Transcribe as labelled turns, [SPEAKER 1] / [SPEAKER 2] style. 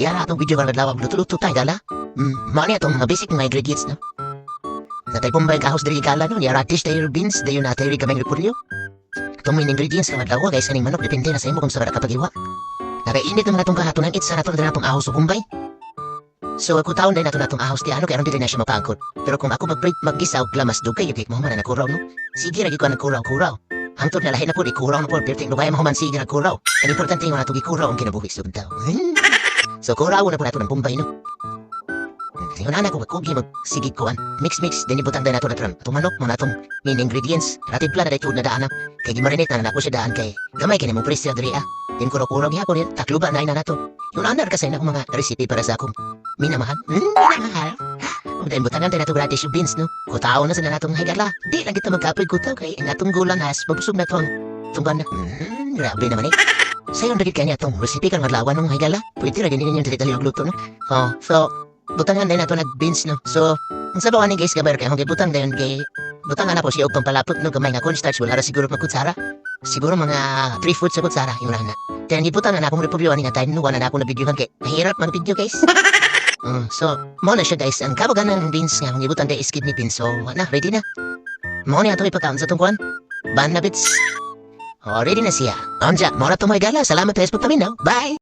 [SPEAKER 1] Kaya na itong video ka naglawa, luto-luto tayo gala. Mani itong mga basic mga ingredients, no? Natay pumbay kahos diri gala, no? Niya radish, tayo beans, dayo na tayo kamay repolyo. Itong main ingredients na naglawa, guys, aning manok, depende na sa imo kung sa kapag iwa. Nakainit naman itong kahatunan, itsa na itong natong ahos o kumbay. So ako taon din natong ahos ti ano, kaya hindi na siya mapagkot. Pero kung ako mag-gisaw, glamas dugay, yung mo man na nakuraw, no? Sige, lagi ko nagkuraw-kuraw. Hangtod na lahi na po, ikuraw na po, pero tingno kaya mahuman sige nagkuraw. Ang importante yung natong ikuraw ang kinabuhis yung tao. So kuraw na po nato ng pumbay, no? Yung anak ko, kugi magsigig ko, mix, din ibutang na nato na itong manok, mga natong main ingredients. Ratid pala na ito na daan, kaya gimarinate na ako siya daan kay gamay kaya mo presya diri, Yung kuraw-kuraw niya po rin, takluba na na nato. Yung anar kasi na mga recipe para sa akong minamahal. Minamahal. Dahil butangan tayo nato radish yung beans, no? Kutao na sila natong higala. Di lang kita magkapoy kutaw kay ang atong gulang has, mabusog na itong tunggan na. Grabe naman eh. Sa'yo ang dagit kanya itong recipe kang maglawan ng higala. Pwede rin ganyan yung dali-dali yung luto, no? So, butangan din nato nag-beans, no? So, ang sabawan ni guys kabar kaya kung butang din kay butangan na po siya upang palapot, no? Gamay nga cornstarch, wala ra siguro magkutsara. Siguro mga 3 foods sa kutsara, yung na. Kaya gibutan na akong repolyo nga tayo, no? Wala na akong nabidyohan kay mahirap mag-video, guys. So, mo na siya guys, ang kabagan ng beans nga, ang ibutan guys, kidney beans, so, wala, ready na. Mo na ito ipakaon sa tungkuan. Ban na bits. Ready na siya. Anja, mo na ito mga gala, salamat guys, pagtamin now. Bye!